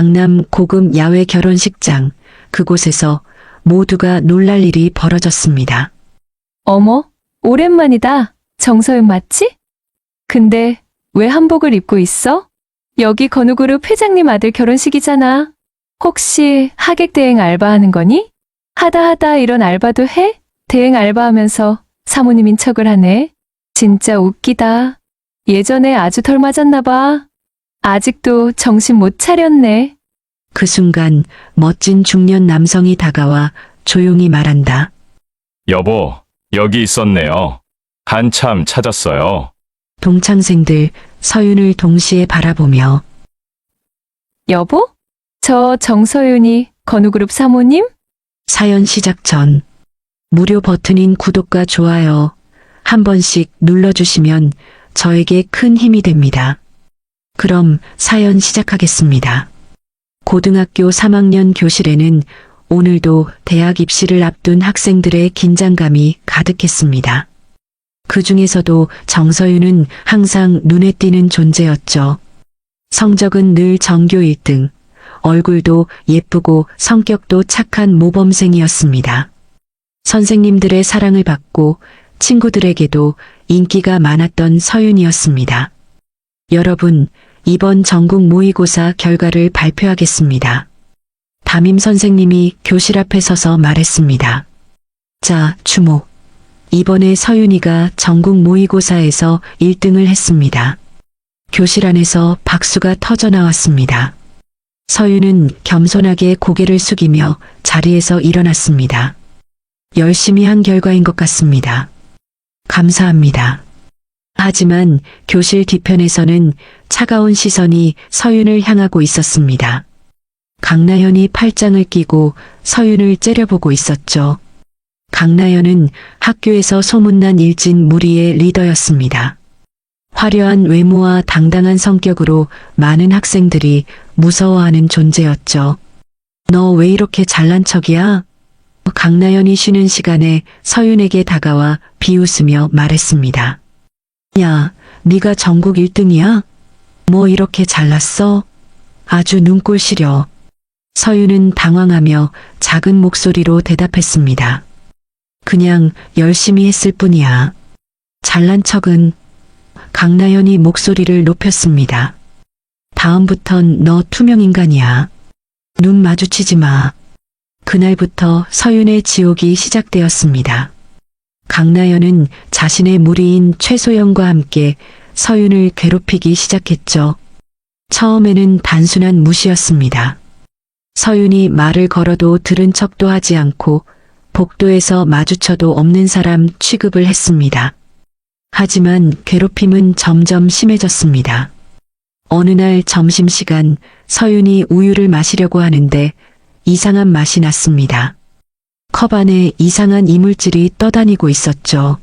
강남 고급 야외 결혼식장, 그곳에서 모두가 놀랄 일이 벌어졌습니다. 어머, 오랜만이다. 정서윤 맞지? 근데 왜 한복을 입고 있어? 여기 건우그룹 회장님 아들 결혼식이잖아. 혹시 하객 대행 알바하는 거니? 하다 이런 알바도 해? 대행 알바하면서 사모님인 척을 하네. 진짜 웃기다. 예전에 아주 덜 맞았나 봐. 아직도 정신 못 차렸네. 그 순간 멋진 중년 남성이 다가와 조용히 말한다. 여보, 여기 있었네요. 한참 찾았어요. 동창생들 서윤을 동시에 바라보며 여보? 저 정서윤이 건우그룹 사모님? 사연 시작 전 무료 버튼인 구독과 좋아요 한 번씩 눌러주시면 저에게 큰 힘이 됩니다. 그럼 사연 시작하겠습니다. 고등학교 3학년 교실에는 오늘도 대학 입시를 앞둔 학생들의 긴장감이 가득했습니다. 그 중에서도 정서윤은 항상 눈에 띄는 존재였죠. 성적은 늘 전교 1등, 얼굴도 예쁘고 성격도 착한 모범생이었습니다. 선생님들의 사랑을 받고 친구들에게도 인기가 많았던 서윤이었습니다. 여러분, 이번 전국 모의고사 결과를 발표하겠습니다. 담임 선생님이 교실 앞에 서서 말했습니다. 자, 주목. 이번에 서윤이가 전국 모의고사에서 1등을 했습니다. 교실 안에서 박수가 터져 나왔습니다. 서윤은 겸손하게 고개를 숙이며 자리에서 일어났습니다. 열심히 한 결과인 것 같습니다. 감사합니다. 하지만 교실 뒤편에서는 차가운 시선이 서윤을 향하고 있었습니다. 강나현이 팔짱을 끼고 서윤을 째려보고 있었죠. 강나현은 학교에서 소문난 일진 무리의 리더였습니다. 화려한 외모와 당당한 성격으로 많은 학생들이 무서워하는 존재였죠. 너 왜 이렇게 잘난 척이야? 강나현이 쉬는 시간에 서윤에게 다가와 비웃으며 말했습니다. 야, 네가 전국 1등이야? 뭐 이렇게 잘났어? 아주 눈꼴 시려. 서윤은 당황하며 작은 목소리로 대답했습니다. 그냥 열심히 했을 뿐이야. 잘난 척은. 강나현이 목소리를 높였습니다. 다음부턴 너 투명인간이야. 눈 마주치지 마. 그날부터 서윤의 지옥이 시작되었습니다. 강나현은 자신의 무리인 최소영과 함께 서윤을 괴롭히기 시작했죠. 처음에는 단순한 무시였습니다. 서윤이 말을 걸어도 들은 척도 하지 않고 복도에서 마주쳐도 없는 사람 취급을 했습니다. 하지만 괴롭힘은 점점 심해졌습니다. 어느 날 점심시간 서윤이 우유를 마시려고 하는데 이상한 맛이 났습니다. 컵 안에 이상한 이물질이 떠다니고 있었죠.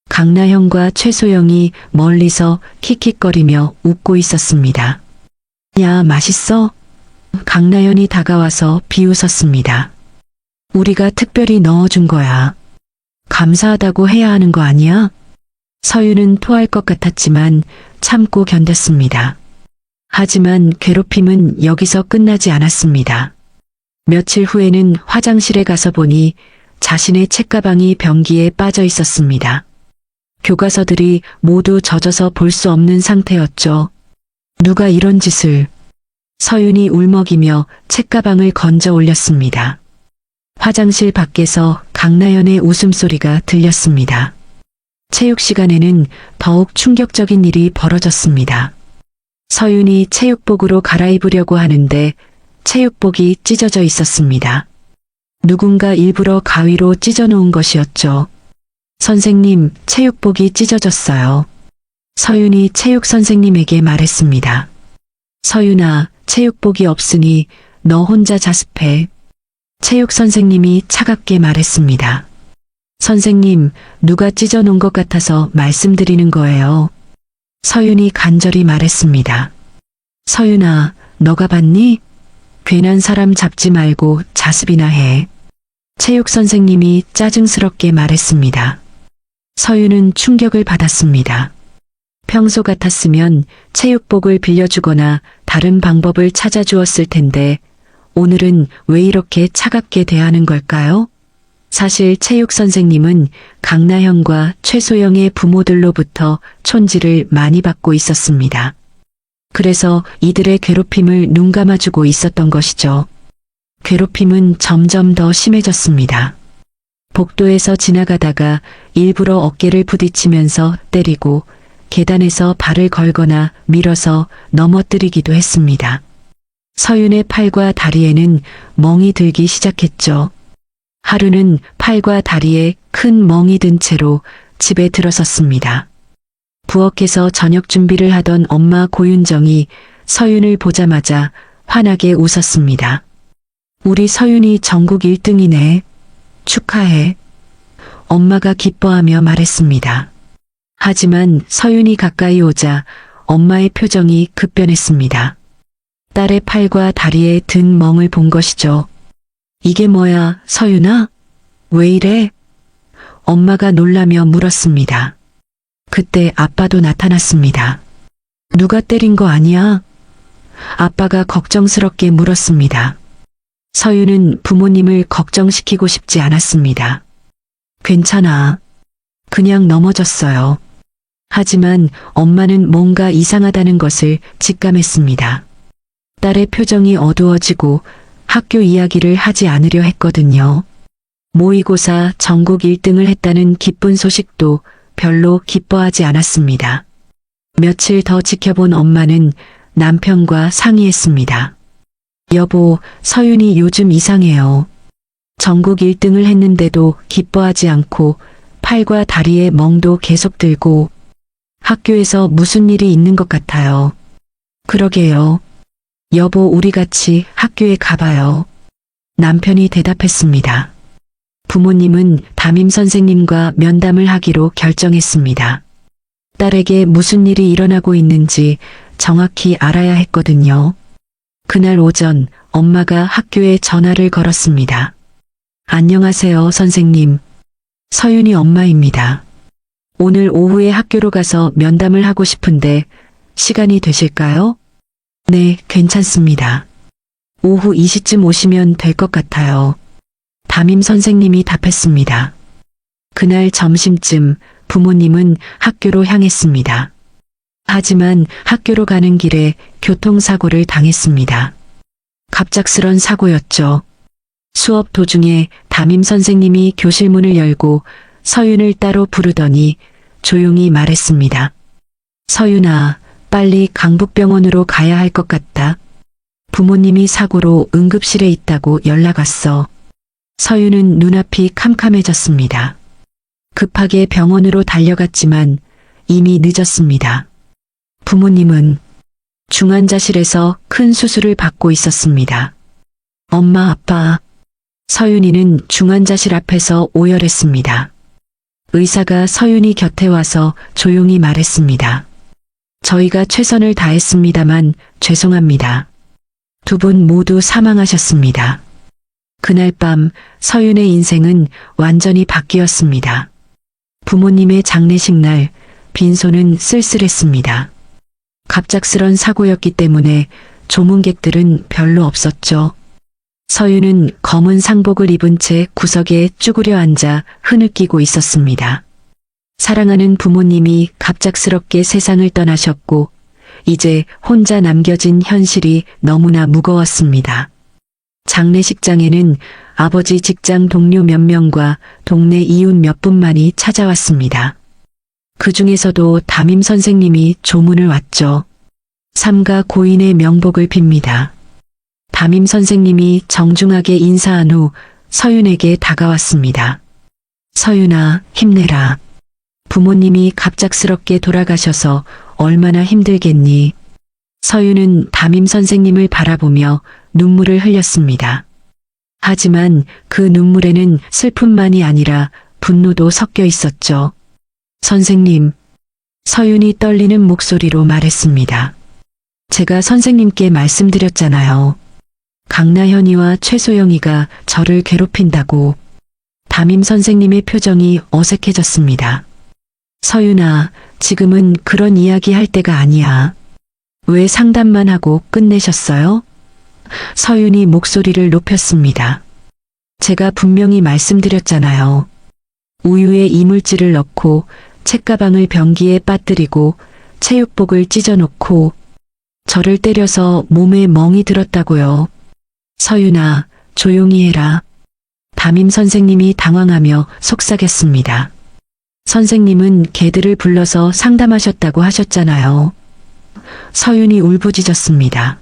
강나현과 최소영이 멀리서 킥킥거리며 웃고 있었습니다. 야, 맛있어? 강나현이 다가와서 비웃었습니다. 우리가 특별히 넣어준 거야. 감사하다고 해야 하는 거 아니야? 서윤은 토할 것 같았지만 참고 견뎠습니다. 하지만 괴롭힘은 여기서 끝나지 않았습니다. 며칠 후에는 화장실에 가서 보니 자신의 책가방이 변기에 빠져 있었습니다. 교과서들이 모두 젖어서 볼 수 없는 상태였죠. 누가 이런 짓을. 서윤이 울먹이며 책가방을 건져 올렸습니다. 화장실 밖에서 강나현의 웃음소리가 들렸습니다. 체육 시간에는 더욱 충격적인 일이 벌어졌습니다. 서윤이 체육복으로 갈아입으려고 하는데 체육복이 찢어져 있었습니다. 누군가 일부러 가위로 찢어놓은 것이었죠. 선생님, 체육복이 찢어졌어요. 서윤이 체육 선생님에게 말했습니다. 서윤아, 체육복이 없으니 너 혼자 자습해. 체육 선생님이 차갑게 말했습니다. 선생님, 누가 찢어놓은 것 같아서 말씀드리는 거예요. 서윤이 간절히 말했습니다. 서윤아, 너가 봤니? 괜한 사람 잡지 말고 자습이나 해. 체육 선생님이 짜증스럽게 말했습니다. 서윤은 충격을 받았습니다. 평소 같았으면 체육복을 빌려주거나 다른 방법을 찾아주었을 텐데 오늘은 왜 이렇게 차갑게 대하는 걸까요? 사실 체육 선생님은 강나현과 최소영의 부모들로부터 촌지를 많이 받고 있었습니다. 그래서 이들의 괴롭힘을 눈감아주고 있었던 것이죠. 괴롭힘은 점점 더 심해졌습니다. 복도에서 지나가다가 일부러 어깨를 부딪히면서 때리고 계단에서 발을 걸거나 밀어서 넘어뜨리기도 했습니다. 서윤의 팔과 다리에는 멍이 들기 시작했죠. 하루는 팔과 다리에 큰 멍이 든 채로 집에 들어섰습니다. 부엌에서 저녁 준비를 하던 엄마 고윤정이 서윤을 보자마자 환하게 웃었습니다. 우리 서윤이 전국 1등이네. 축하해. 엄마가 기뻐하며 말했습니다. 하지만 서윤이 가까이 오자 엄마의 표정이 급변했습니다. 딸의 팔과 다리에 든 멍을 본 것이죠. 이게 뭐야, 서윤아? 왜 이래? 엄마가 놀라며 물었습니다. 그때 아빠도 나타났습니다. 누가 때린 거 아니야? 아빠가 걱정스럽게 물었습니다. 서윤은 부모님을 걱정시키고 싶지 않았습니다. 괜찮아. 그냥 넘어졌어요. 하지만 엄마는 뭔가 이상하다는 것을 직감했습니다. 딸의 표정이 어두워지고 학교 이야기를 하지 않으려 했거든요. 모의고사 전국 1등을 했다는 기쁜 소식도 별로 기뻐하지 않았습니다. 며칠 더 지켜본 엄마는 남편과 상의했습니다. 여보, 서윤이 요즘 이상해요. 전국 1등을 했는데도 기뻐하지 않고 팔과 다리에 멍도 계속 들고 학교에서 무슨 일이 있는 것 같아요. 그러게요. 여보, 우리 같이 학교에 가봐요. 남편이 대답했습니다. 부모님은 담임 선생님과 면담을 하기로 결정했습니다. 딸에게 무슨 일이 일어나고 있는지 정확히 알아야 했거든요. 그날 오전 엄마가 학교에 전화를 걸었습니다. 안녕하세요, 선생님. 서윤이 엄마입니다. 오늘 오후에 학교로 가서 면담을 하고 싶은데 시간이 되실까요? 네, 괜찮습니다. 오후 2시쯤 오시면 될 것 같아요. 담임 선생님이 답했습니다. 그날 점심쯤 부모님은 학교로 향했습니다. 하지만 학교로 가는 길에 교통사고를 당했습니다. 갑작스런 사고였죠. 수업 도중에 담임 선생님이 교실 문을 열고 서윤을 따로 부르더니 조용히 말했습니다. 서윤아, 빨리 강북병원으로 가야 할 것 같다. 부모님이 사고로 응급실에 있다고 연락 왔어. 서윤은 눈앞이 캄캄해졌습니다. 급하게 병원으로 달려갔지만 이미 늦었습니다. 부모님은 중환자실에서 큰 수술을 받고 있었습니다. 엄마, 아빠. 서윤이는 중환자실 앞에서 오열했습니다. 의사가 서윤이 곁에 와서 조용히 말했습니다. 저희가 최선을 다했습니다만 죄송합니다. 두 분 모두 사망하셨습니다. 그날 밤 서윤의 인생은 완전히 바뀌었습니다. 부모님의 장례식 날 빈소는 쓸쓸했습니다. 갑작스런 사고였기 때문에 조문객들은 별로 없었죠. 서윤은 검은 상복을 입은 채 구석에 쭈그려 앉아 흐느끼고 있었습니다. 사랑하는 부모님이 갑작스럽게 세상을 떠나셨고 이제 혼자 남겨진 현실이 너무나 무거웠습니다. 장례식장에는 아버지 직장 동료 몇 명과 동네 이웃 몇 분만이 찾아왔습니다. 그 중에서도 담임 선생님이 조문을 왔죠. 삼가 고인의 명복을 빕니다. 담임 선생님이 정중하게 인사한 후 서윤에게 다가왔습니다. 서윤아, 힘내라. 부모님이 갑작스럽게 돌아가셔서 얼마나 힘들겠니? 서윤은 담임 선생님을 바라보며 눈물을 흘렸습니다. 하지만 그 눈물에는 슬픔만이 아니라 분노도 섞여 있었죠. 선생님, 서윤이 떨리는 목소리로 말했습니다. 제가 선생님께 말씀드렸잖아요. 강나현이와 최소영이가 저를 괴롭힌다고. 담임 선생님의 표정이 어색해졌습니다. 서윤아, 지금은 그런 이야기 할 때가 아니야. 왜 상담만 하고 끝내셨어요? 서윤이 목소리를 높였습니다. 제가 분명히 말씀드렸잖아요. 우유에 이물질을 넣고 책가방을 변기에 빠뜨리고 체육복을 찢어놓고 저를 때려서 몸에 멍이 들었다고요. 서윤아, 조용히 해라. 담임 선생님이 당황하며 속삭였습니다. 선생님은 걔들을 불러서 상담하셨다고 하셨잖아요. 서윤이 울부짖었습니다.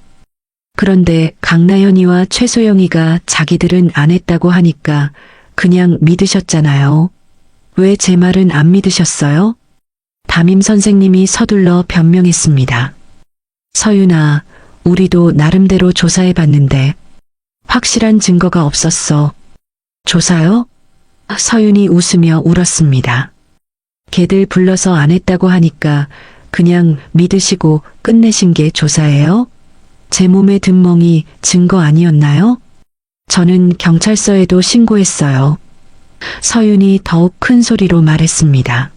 그런데 강나연이와 최소영이가 자기들은 안 했다고 하니까 그냥 믿으셨잖아요. 왜 제 말은 안 믿으셨어요? 담임 선생님이 서둘러 변명했습니다. 서윤아, 우리도 나름대로 조사해봤는데 확실한 증거가 없었어. 조사요? 서윤이 웃으며 울었습니다. 걔들 불러서 안 했다고 하니까 그냥 믿으시고 끝내신 게 조사예요? 제 몸에 든 멍이 증거 아니었나요? 저는 경찰서에도 신고했어요. 서윤이 더욱 큰 소리로 말했습니다.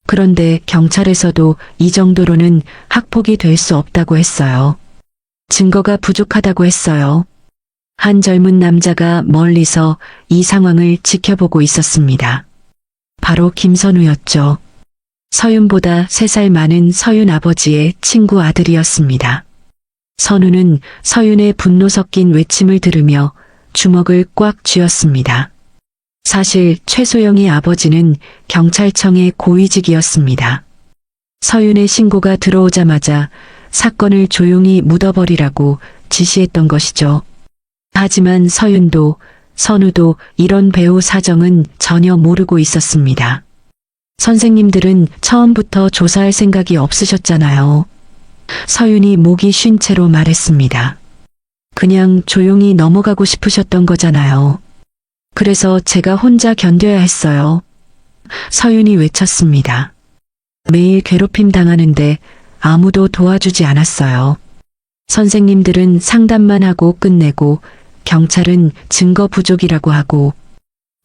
그런데 경찰에서도 이 정도로는 학폭이 될 수 없다고 했어요. 증거가 부족하다고 했어요. 한 젊은 남자가 멀리서 이 상황을 지켜보고 있었습니다. 바로 김선우였죠. 서윤보다 3살 많은 서윤 아버지의 친구 아들이었습니다. 선우는 서윤의 분노 섞인 외침을 들으며 주먹을 꽉 쥐었습니다. 사실 최소영의 아버지는 경찰청의 고위직이었습니다. 서윤의 신고가 들어오자마자 사건을 조용히 묻어버리라고 지시했던 것이죠. 하지만 서윤도 선우도 이런 배우 사정은 전혀 모르고 있었습니다. 선생님들은 처음부터 조사할 생각이 없으셨잖아요. 서윤이 목이 쉰 채로 말했습니다. 그냥 조용히 넘어가고 싶으셨던 거잖아요. 그래서 제가 혼자 견뎌야 했어요. 서윤이 외쳤습니다. 매일 괴롭힘 당하는데 아무도 도와주지 않았어요. 선생님들은 상담만 하고 끝내고 경찰은 증거 부족이라고 하고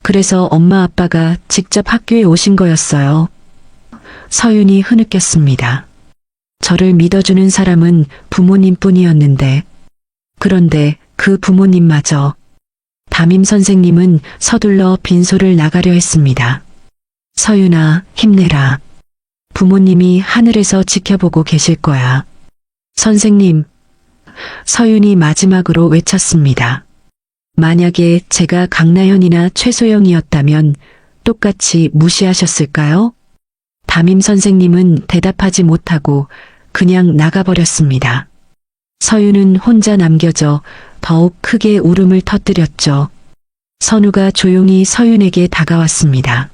그래서 엄마 아빠가 직접 학교에 오신 거였어요. 서윤이 흐느꼈습니다. 저를 믿어주는 사람은 부모님뿐이었는데 그런데 그 부모님마저 담임 선생님은 서둘러 빈소를 나가려 했습니다. 서윤아, 힘내라. 부모님이 하늘에서 지켜보고 계실 거야. 선생님, 서윤이 마지막으로 외쳤습니다. 만약에 제가 강나연이나 최소영이었다면 똑같이 무시하셨을까요? 담임 선생님은 대답하지 못하고 그냥 나가버렸습니다. 서윤은 혼자 남겨져 더욱 크게 울음을 터뜨렸죠. 선우가 조용히 서윤에게 다가왔습니다.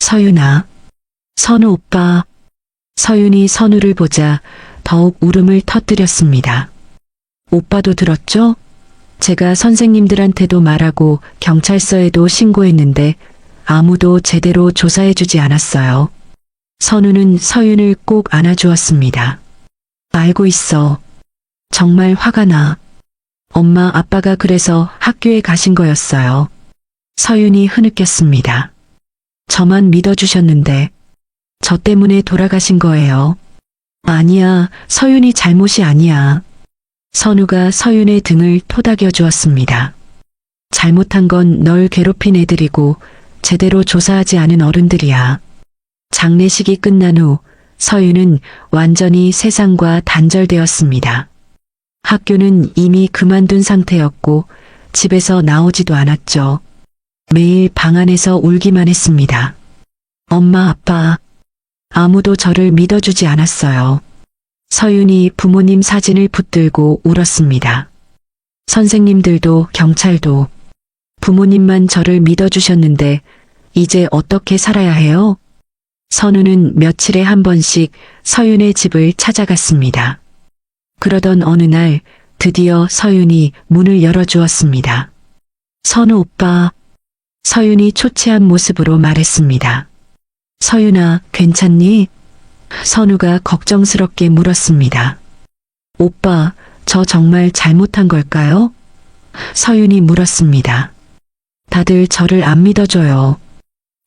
서윤아, 선우 오빠. 서윤이 선우를 보자 더욱 울음을 터뜨렸습니다. 오빠도 들었죠? 제가 선생님들한테도 말하고 경찰서에도 신고했는데 아무도 제대로 조사해주지 않았어요. 선우는 서윤을 꼭 안아주었습니다. 알고 있어. 정말 화가 나. 엄마 아빠가 그래서 학교에 가신 거였어요. 서윤이 흐느꼈습니다. 저만 믿어주셨는데 저 때문에 돌아가신 거예요. 아니야, 서윤이 잘못이 아니야. 선우가 서윤의 등을 토닥여 주었습니다. 잘못한 건 널 괴롭힌 애들이고 제대로 조사하지 않은 어른들이야. 장례식이 끝난 후 서윤은 완전히 세상과 단절되었습니다. 학교는 이미 그만둔 상태였고 집에서 나오지도 않았죠. 매일 방 안에서 울기만 했습니다. 엄마, 아빠, 아무도 저를 믿어주지 않았어요. 서윤이 부모님 사진을 붙들고 울었습니다. 선생님들도 경찰도 부모님만 저를 믿어주셨는데 이제 어떻게 살아야 해요? 선우는 며칠에 한 번씩 서윤의 집을 찾아갔습니다. 그러던 어느 날 드디어 서윤이 문을 열어주었습니다. 선우 오빠. 서윤이 초췌한 모습으로 말했습니다. 서윤아, 괜찮니? 선우가 걱정스럽게 물었습니다. 오빠, 저 정말 잘못한 걸까요? 서윤이 물었습니다. 다들 저를 안 믿어줘요.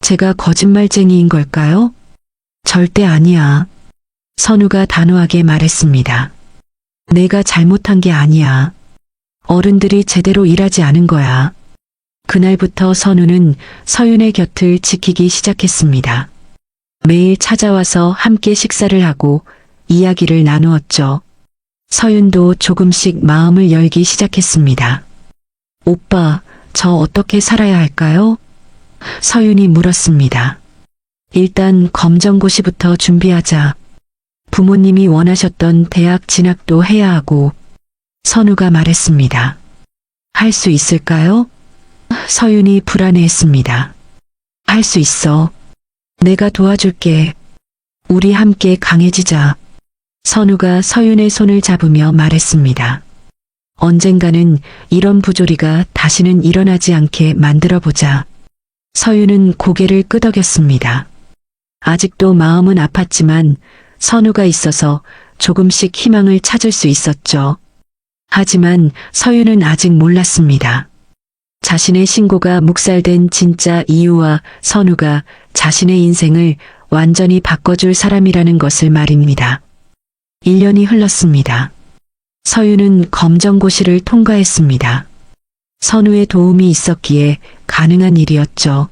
제가 거짓말쟁이인 걸까요? 절대 아니야. 선우가 단호하게 말했습니다. 내가 잘못한 게 아니야. 어른들이 제대로 일하지 않은 거야. 그날부터 선우는 서윤의 곁을 지키기 시작했습니다. 매일 찾아와서 함께 식사를 하고 이야기를 나누었죠. 서윤도 조금씩 마음을 열기 시작했습니다. 오빠, 저 어떻게 살아야 할까요? 서윤이 물었습니다. 일단 검정고시부터 준비하자. 부모님이 원하셨던 대학 진학도 해야 하고. 선우가 말했습니다. 할 수 있을까요? 서윤이 불안해했습니다. 할 수 있어. 내가 도와줄게. 우리 함께 강해지자. 선우가 서윤의 손을 잡으며 말했습니다. 언젠가는 이런 부조리가 다시는 일어나지 않게 만들어보자. 서윤은 고개를 끄덕였습니다. 아직도 마음은 아팠지만 선우가 있어서 조금씩 희망을 찾을 수 있었죠. 하지만 서윤은 아직 몰랐습니다. 자신의 신고가 묵살된 진짜 이유와 선우가 자신의 인생을 완전히 바꿔줄 사람이라는 것을 말입니다. 1년이 흘렀습니다. 서윤은 검정고시를 통과했습니다. 선우의 도움이 있었기에 가능한 일이었죠.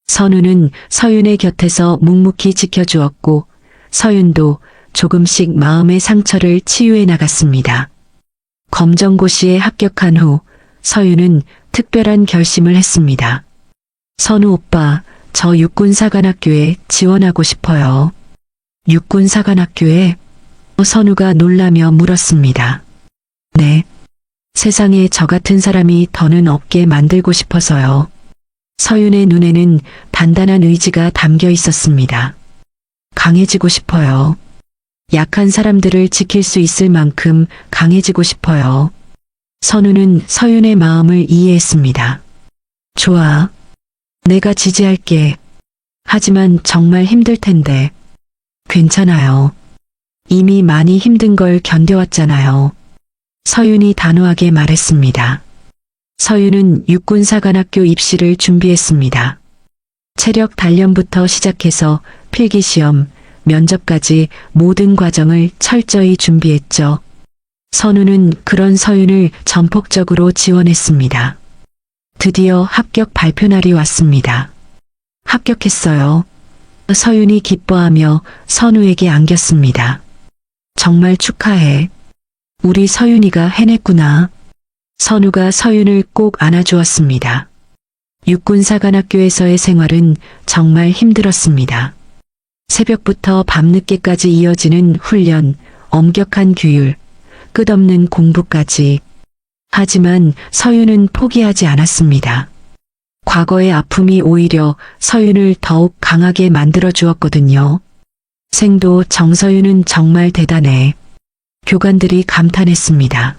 선우는 서윤의 곁에서 묵묵히 지켜주었고 서윤도 조금씩 마음의 상처를 치유해 나갔습니다. 검정고시에 합격한 후 서윤은 특별한 결심을 했습니다. 선우 오빠, 저 육군사관학교에 지원하고 싶어요. 육군사관학교에? 선우가 놀라며 물었습니다. 네. 세상에 저 같은 사람이 더는 없게 만들고 싶어서요. 서윤의 눈에는 단단한 의지가 담겨 있었습니다. 강해지고 싶어요. 약한 사람들을 지킬 수 있을 만큼 강해지고 싶어요. 선우는 서윤의 마음을 이해했습니다. 좋아. 내가 지지할게. 하지만 정말 힘들 텐데. 괜찮아요. 이미 많이 힘든 걸 견뎌왔잖아요. 서윤이 단호하게 말했습니다. 서윤은 육군사관학교 입시를 준비했습니다. 체력 단련부터 시작해서 필기시험, 면접까지 모든 과정을 철저히 준비했죠. 선우는 그런 서윤을 전폭적으로 지원했습니다. 드디어 합격 발표 날이 왔습니다. 합격했어요. 서윤이 기뻐하며 선우에게 안겼습니다. 정말 축하해. 우리 서윤이가 해냈구나. 선우가 서윤을 꼭 안아주었습니다. 육군사관학교에서의 생활은 정말 힘들었습니다. 새벽부터 밤늦게까지 이어지는 훈련, 엄격한 규율, 끝없는 공부까지. 하지만 서윤은 포기하지 않았습니다. 과거의 아픔이 오히려 서윤을 더욱 강하게 만들어 주었거든요. 생도 정서윤은 정말 대단해. 교관들이 감탄했습니다.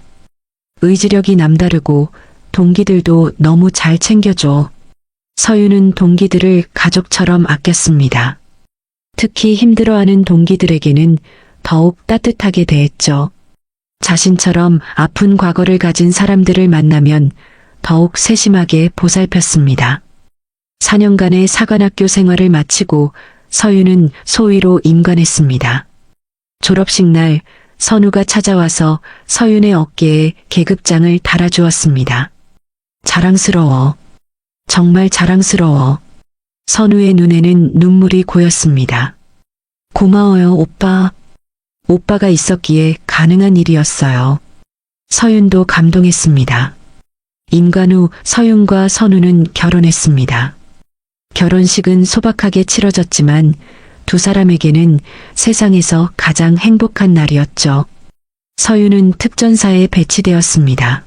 의지력이 남다르고 동기들도 너무 잘 챙겨줘. 서윤은 동기들을 가족처럼 아꼈습니다. 특히 힘들어하는 동기들에게는 더욱 따뜻하게 대했죠. 자신처럼 아픈 과거를 가진 사람들을 만나면 더욱 세심하게 보살폈습니다. 4년간의 사관학교 생활을 마치고 서윤은 소위로 임관했습니다. 졸업식 날 선우가 찾아와서 서윤의 어깨에 계급장을 달아주었습니다. 자랑스러워. 정말 자랑스러워. 선우의 눈에는 눈물이 고였습니다. 고마워요, 오빠. 오빠가 있었기에 가능한 일이었어요. 서윤도 감동했습니다. 임관 후 서윤과 선우는 결혼했습니다. 결혼식은 소박하게 치러졌지만 두 사람에게는 세상에서 가장 행복한 날이었죠. 서윤은 특전사에 배치되었습니다.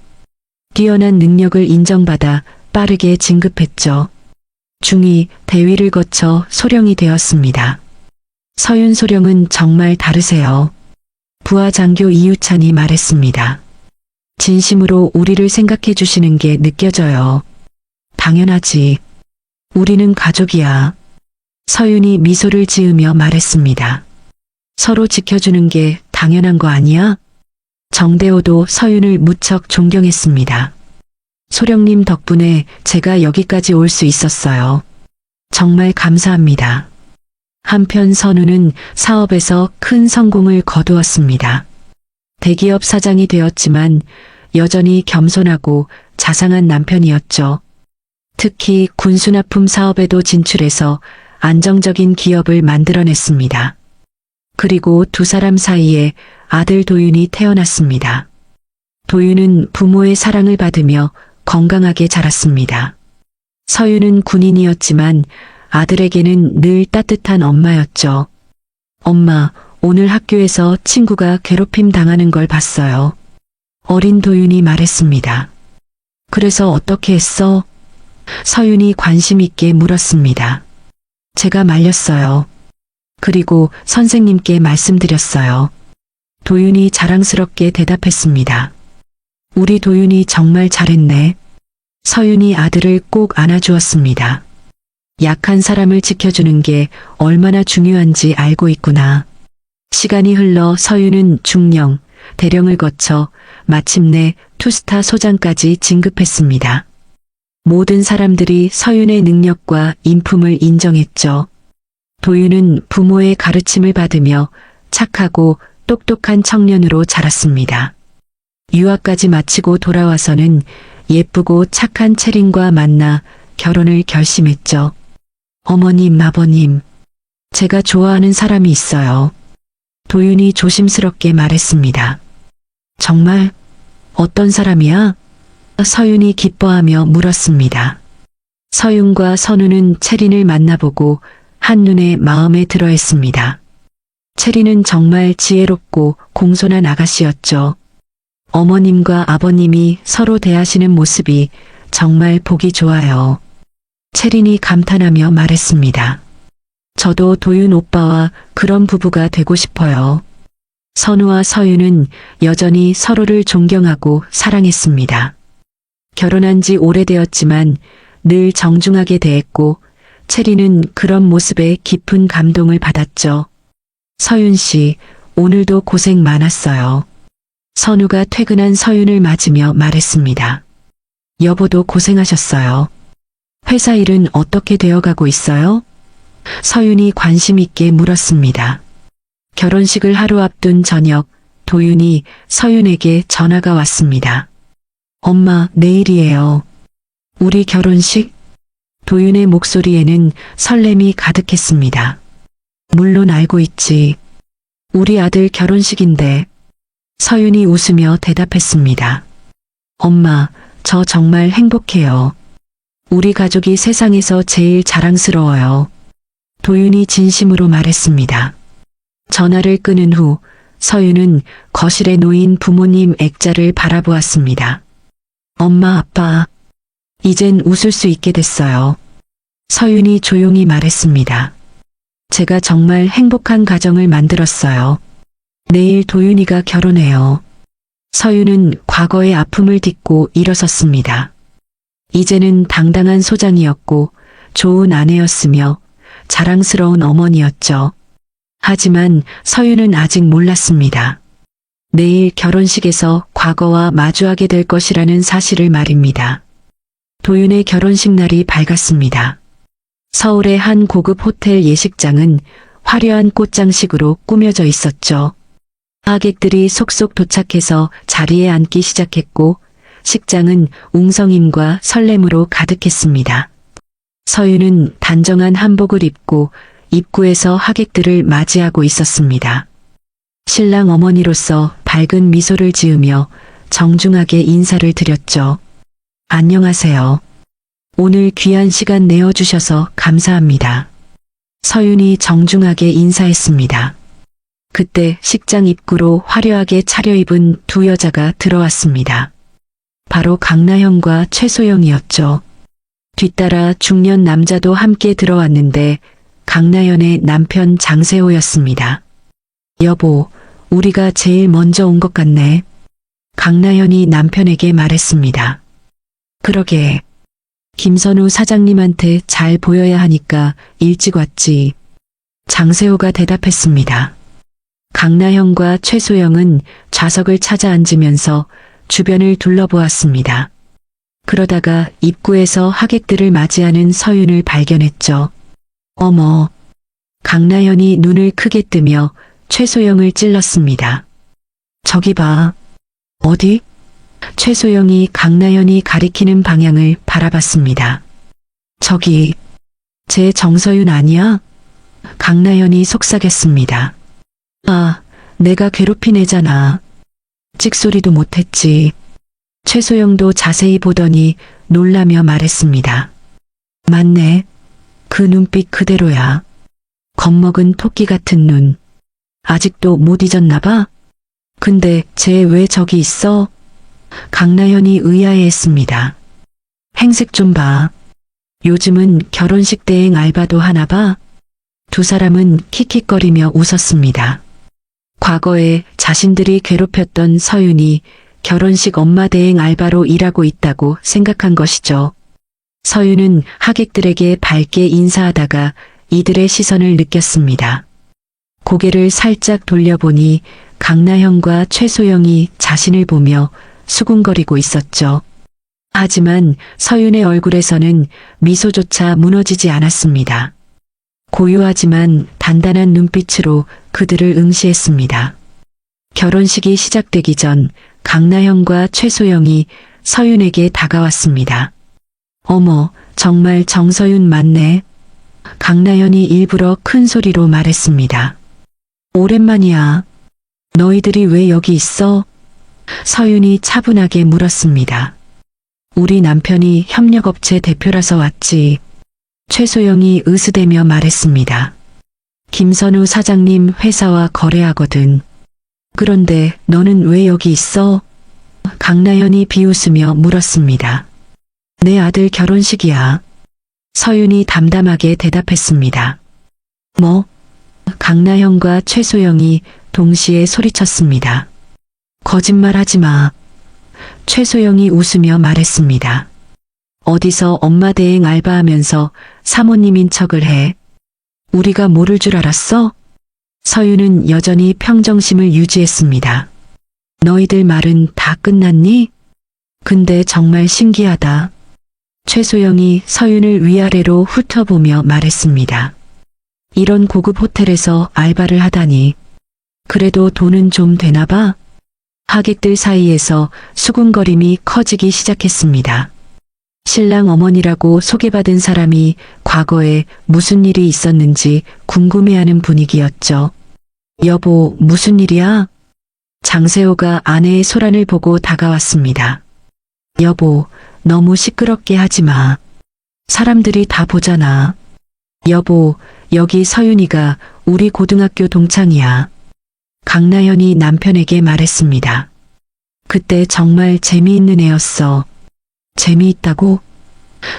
뛰어난 능력을 인정받아 빠르게 진급했죠. 중위, 대위를 거쳐 소령이 되었습니다. 서윤 소령은 정말 다르세요. 부하 장교 이유찬이 말했습니다. 진심으로 우리를 생각해 주시는 게 느껴져요. 당연하지. 우리는 가족이야. 서윤이 미소를 지으며 말했습니다. 서로 지켜주는 게 당연한 거 아니야? 정대호도 서윤을 무척 존경했습니다. 소령님 덕분에 제가 여기까지 올 수 있었어요. 정말 감사합니다. 한편 선우는 사업에서 큰 성공을 거두었습니다. 대기업 사장이 되었지만 여전히 겸손하고 자상한 남편이었죠. 특히 군수납품 사업에도 진출해서 안정적인 기업을 만들어냈습니다. 그리고 두 사람 사이에 아들 도윤이 태어났습니다. 도윤은 부모의 사랑을 받으며 건강하게 자랐습니다. 서윤은 군인이었지만 아들에게는 늘 따뜻한 엄마였죠. 엄마, 오늘 학교에서 친구가 괴롭힘 당하는 걸 봤어요. 어린 도윤이 말했습니다. 그래서 어떻게 했어? 서윤이 관심 있게 물었습니다. 제가 말렸어요. 그리고 선생님께 말씀드렸어요. 도윤이 자랑스럽게 대답했습니다. 우리 도윤이 정말 잘했네. 서윤이 아들을 꼭 안아주었습니다. 약한 사람을 지켜주는 게 얼마나 중요한지 알고 있구나. 시간이 흘러 서윤은 중령, 대령을 거쳐 마침내 투스타 소장까지 진급했습니다. 모든 사람들이 서윤의 능력과 인품을 인정했죠. 도윤은 부모의 가르침을 받으며 착하고 똑똑한 청년으로 자랐습니다. 유학까지 마치고 돌아와서는 예쁘고 착한 채린과 만나 결혼을 결심했죠. 어머님, 아버님, 제가 좋아하는 사람이 있어요. 도윤이 조심스럽게 말했습니다. 정말? 어떤 사람이야? 서윤이 기뻐하며 물었습니다. 서윤과 선우는 채린을 만나보고 한눈에 마음에 들어했습니다. 채린은 정말 지혜롭고 공손한 아가씨였죠. 어머님과 아버님이 서로 대하시는 모습이 정말 보기 좋아요. 채린이 감탄하며 말했습니다. 저도 도윤 오빠와 그런 부부가 되고 싶어요. 선우와 서윤은 여전히 서로를 존경하고 사랑했습니다. 결혼한 지 오래되었지만 늘 정중하게 대했고 채린은 그런 모습에 깊은 감동을 받았죠. 서윤 씨, 오늘도 고생 많았어요. 선우가 퇴근한 서윤을 맞으며 말했습니다. 여보도 고생하셨어요. 회사 일은 어떻게 되어가고 있어요? 서윤이 관심 있게 물었습니다. 결혼식을 하루 앞둔 저녁, 도윤이 서윤에게 전화가 왔습니다. 엄마, 내일이에요. 우리 결혼식? 도윤의 목소리에는 설렘이 가득했습니다. 물론 알고 있지. 우리 아들 결혼식인데. 서윤이 웃으며 대답했습니다. 엄마, 저 정말 행복해요. 우리 가족이 세상에서 제일 자랑스러워요. 도윤이 진심으로 말했습니다. 전화를 끊은 후 서윤은 거실에 놓인 부모님 액자를 바라보았습니다. 엄마, 아빠, 이젠 웃을 수 있게 됐어요. 서윤이 조용히 말했습니다. 제가 정말 행복한 가정을 만들었어요. 내일 도윤이가 결혼해요. 서윤은 과거의 아픔을 딛고 일어섰습니다. 이제는 당당한 소장이었고 좋은 아내였으며 자랑스러운 어머니였죠. 하지만 서윤은 아직 몰랐습니다. 내일 결혼식에서 과거와 마주하게 될 것이라는 사실을 말입니다. 도윤의 결혼식 날이 밝았습니다. 서울의 한 고급 호텔 예식장은 화려한 꽃장식으로 꾸며져 있었죠. 하객들이 속속 도착해서 자리에 앉기 시작했고 식장은 웅성임과 설렘으로 가득했습니다. 서윤은 단정한 한복을 입고 입구에서 하객들을 맞이하고 있었습니다. 신랑 어머니로서 밝은 미소를 지으며 정중하게 인사를 드렸죠. 안녕하세요. 오늘 귀한 시간 내어주셔서 감사합니다. 서윤이 정중하게 인사했습니다. 그때 식장 입구로 화려하게 차려입은 두 여자가 들어왔습니다. 바로 강나현과 최소영이었죠. 뒤따라 중년 남자도 함께 들어왔는데 강나현의 남편 장세호였습니다. 여보, 우리가 제일 먼저 온 것 같네. 강나현이 남편에게 말했습니다. 그러게. 김선우 사장님한테 잘 보여야 하니까 일찍 왔지. 장세호가 대답했습니다. 강나현과 최소영은 좌석을 찾아 앉으면서 주변을 둘러보았습니다. 그러다가 입구에서 하객들을 맞이하는 서윤을 발견했죠. 어머, 강나연이 눈을 크게 뜨며 최소영을 찔렀습니다. 저기 봐. 어디? 최소영이 강나연이 가리키는 방향을 바라봤습니다. 저기, 제 정서윤 아니야? 강나연이 속삭였습니다. 아, 내가 괴롭힌 애잖아. 찍소리도 못했지. 최소영도 자세히 보더니 놀라며 말했습니다. 맞네. 그 눈빛 그대로야. 겁먹은 토끼 같은 눈. 아직도 못 잊었나 봐? 근데 쟤 왜 저기 있어? 강나연이 의아해했습니다. 행색 좀 봐. 요즘은 결혼식 대행 알바도 하나 봐. 두 사람은 킥킥거리며 웃었습니다. 과거에 자신들이 괴롭혔던 서윤이 결혼식 엄마 대행 알바로 일하고 있다고 생각한 것이죠. 서윤은 하객들에게 밝게 인사하다가 이들의 시선을 느꼈습니다. 고개를 살짝 돌려보니 강나현과 최소영이 자신을 보며 수군거리고 있었죠. 하지만 서윤의 얼굴에서는 미소조차 무너지지 않았습니다. 고요하지만 단단한 눈빛으로 그들을 응시했습니다. 결혼식이 시작되기 전 강나현과 최소영이 서윤에게 다가왔습니다. 어머, 정말 정서윤 맞네. 강나현이 일부러 큰 소리로 말했습니다. 오랜만이야. 너희들이 왜 여기 있어? 서윤이 차분하게 물었습니다. 우리 남편이 협력업체 대표라서 왔지. 최소영이 으스대며 말했습니다. 김선우 사장님 회사와 거래하거든. 그런데 너는 왜 여기 있어? 강나현이 비웃으며 물었습니다. 내 아들 결혼식이야. 서윤이 담담하게 대답했습니다. 뭐? 강나현과 최소영이 동시에 소리쳤습니다. 거짓말하지 마. 최소영이 웃으며 말했습니다. 어디서 엄마 대행 알바하면서 사모님인 척을 해. 우리가 모를 줄 알았어? 서윤은 여전히 평정심을 유지했습니다. 너희들 말은 다 끝났니? 근데 정말 신기하다. 최소영이 서윤을 위아래로 훑어보며 말했습니다. 이런 고급 호텔에서 알바를 하다니. 그래도 돈은 좀 되나 봐? 하객들 사이에서 수군거림이 커지기 시작했습니다. 신랑 어머니라고 소개받은 사람이 과거에 무슨 일이 있었는지 궁금해하는 분위기였죠. 여보, 무슨 일이야? 장세호가 아내의 소란을 보고 다가왔습니다. 여보, 너무 시끄럽게 하지 마. 사람들이 다 보잖아. 여보, 여기 서윤이가 우리 고등학교 동창이야. 강나현이 남편에게 말했습니다. 그때 정말 재미있는 애였어. 재미있다고?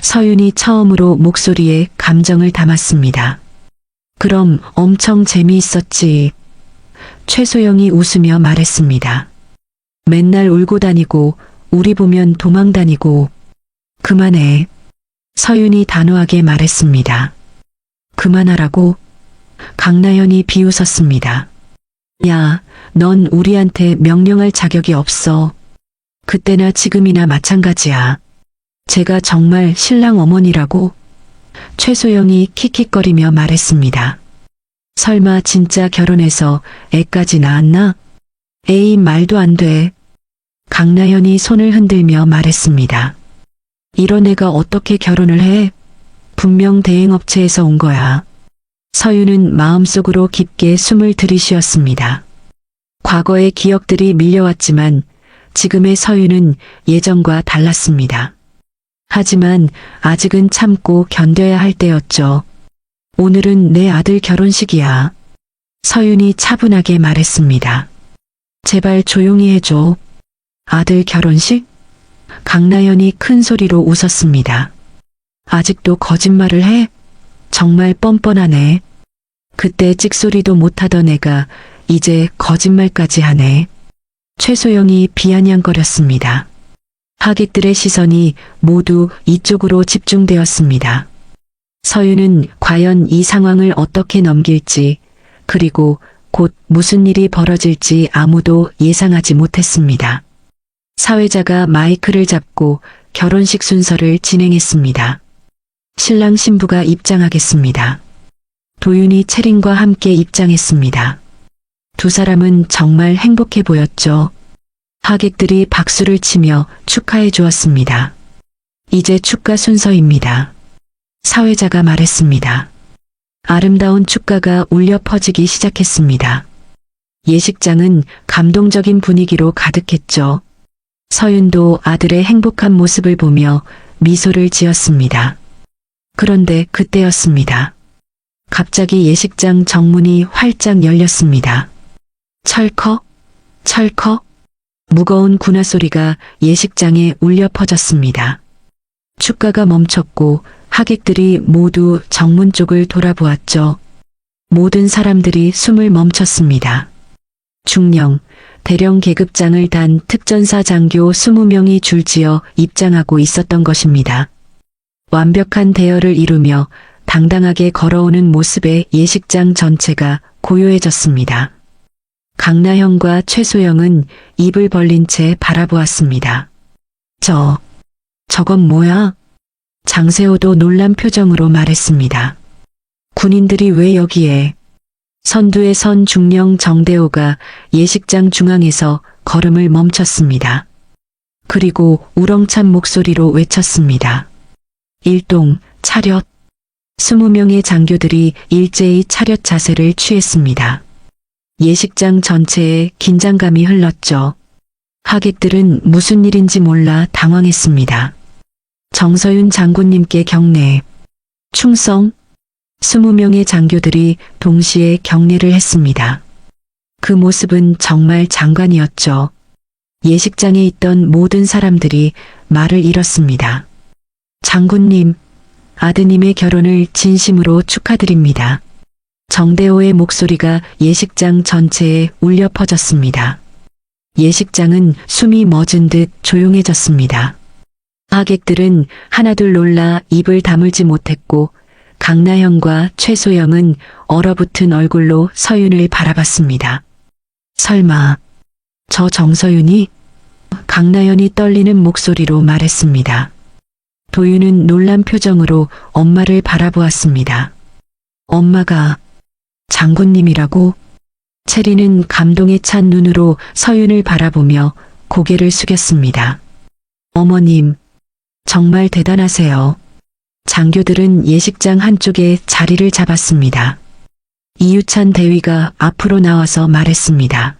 서윤이 처음으로 목소리에 감정을 담았습니다. 그럼 엄청 재미있었지. 최소영이 웃으며 말했습니다. 맨날 울고 다니고 우리 보면 도망 다니고. 그만해. 서윤이 단호하게 말했습니다. 그만하라고? 강나현이 비웃었습니다. 야, 넌 우리한테 명령할 자격이 없어. 그때나 지금이나 마찬가지야. 제가 정말 신랑 어머니라고? 최소영이 킥킥거리며 말했습니다. 설마 진짜 결혼해서 애까지 낳았나? 에이, 말도 안 돼. 강나현이 손을 흔들며 말했습니다. 이런 애가 어떻게 결혼을 해? 분명 대행업체에서 온 거야. 서윤은 마음속으로 깊게 숨을 들이쉬었습니다. 과거의 기억들이 밀려왔지만 지금의 서윤은 예전과 달랐습니다. 하지만 아직은 참고 견뎌야 할 때였죠. 오늘은 내 아들 결혼식이야. 서윤이 차분하게 말했습니다. 제발 조용히 해줘. 아들 결혼식? 강나연이 큰 소리로 웃었습니다. 아직도 거짓말을 해? 정말 뻔뻔하네. 그때 찍소리도 못하던 애가 이제 거짓말까지 하네. 최소영이 비아냥거렸습니다. 하객들의 시선이 모두 이쪽으로 집중되었습니다. 서윤은 과연 이 상황을 어떻게 넘길지, 그리고 곧 무슨 일이 벌어질지 아무도 예상하지 못했습니다. 사회자가 마이크를 잡고 결혼식 순서를 진행했습니다. 신랑 신부가 입장하겠습니다. 도윤이 채린과 함께 입장했습니다. 두 사람은 정말 행복해 보였죠. 하객들이 박수를 치며 축하해 주었습니다. 이제 축가 순서입니다. 사회자가 말했습니다. 아름다운 축가가 울려 퍼지기 시작했습니다. 예식장은 감동적인 분위기로 가득했죠. 서윤도 아들의 행복한 모습을 보며 미소를 지었습니다. 그런데 그때였습니다. 갑자기 예식장 정문이 활짝 열렸습니다. 철컥, 철컥, 무거운 군화 소리가 예식장에 울려 퍼졌습니다. 축가가 멈췄고 하객들이 모두 정문 쪽을 돌아보았죠. 모든 사람들이 숨을 멈췄습니다. 중령, 대령 계급장을 단 특전사 장교 20명이 줄지어 입장하고 있었던 것입니다. 완벽한 대열을 이루며 당당하게 걸어오는 모습에 예식장 전체가 고요해졌습니다. 강나형과 최소영은 입을 벌린 채 바라보았습니다. 저건 뭐야? 장세호도 놀란 표정으로 말했습니다. 군인들이 왜 여기에? 선두에 선 중령 정대호가 예식장 중앙에서 걸음을 멈췄습니다. 그리고 우렁찬 목소리로 외쳤습니다. 일동, 차렷. 20명의 장교들이 일제히 차렷 자세를 취했습니다. 예식장 전체에 긴장감이 흘렀죠. 하객들은 무슨 일인지 몰라 당황했습니다. 정서윤 장군님께 경례. 충성. 20명의 장교들이 동시에 경례를 했습니다. 그 모습은 정말 장관이었죠. 예식장에 있던 모든 사람들이 말을 잃었습니다. 장군님, 아드님의 결혼을 진심으로 축하드립니다. 정대호의 목소리가 예식장 전체에 울려 퍼졌습니다. 예식장은 숨이 멎은 듯 조용해졌습니다. 하객들은 하나둘 놀라 입을 다물지 못했고 강나형과 최소영은 얼어붙은 얼굴로 서윤을 바라봤습니다. 설마 저 정서윤이? 강나연이 떨리는 목소리로 말했습니다. 도윤은 놀란 표정으로 엄마를 바라보았습니다. 엄마가 장군님이라고? 체리는 감동에 찬 눈으로 서윤을 바라보며 고개를 숙였습니다. 어머님, 정말 대단하세요. 장교들은 예식장 한쪽에 자리를 잡았습니다. 이유찬 대위가 앞으로 나와서 말했습니다.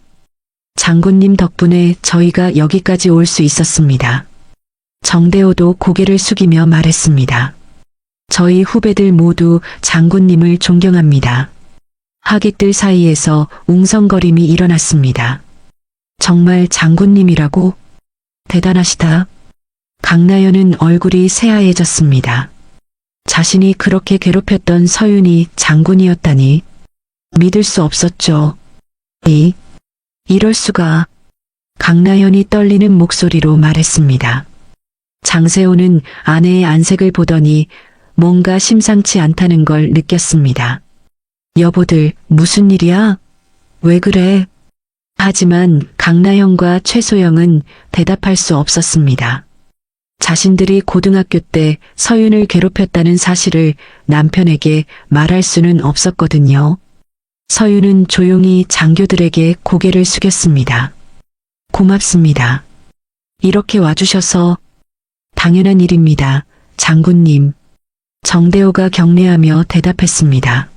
장군님 덕분에 저희가 여기까지 올 수 있었습니다. 정대호도 고개를 숙이며 말했습니다. 저희 후배들 모두 장군님을 존경합니다. 하객들 사이에서 웅성거림이 일어났습니다. 정말 장군님이라고? 대단하시다. 강나연은 얼굴이 새하얘졌습니다. 자신이 그렇게 괴롭혔던 서윤이 장군이었다니 믿을 수 없었죠. 이럴 수가. 강나연이 떨리는 목소리로 말했습니다. 장세호는 아내의 안색을 보더니 뭔가 심상치 않다는 걸 느꼈습니다. 여보들, 무슨 일이야? 왜 그래? 하지만 강나형과 최소영은 대답할 수 없었습니다. 자신들이 고등학교 때 서윤을 괴롭혔다는 사실을 남편에게 말할 수는 없었거든요. 서윤은 조용히 장교들에게 고개를 숙였습니다. 고맙습니다. 이렇게 와주셔서. 당연한 일입니다, 장군님. 정대호가 경례하며 대답했습니다.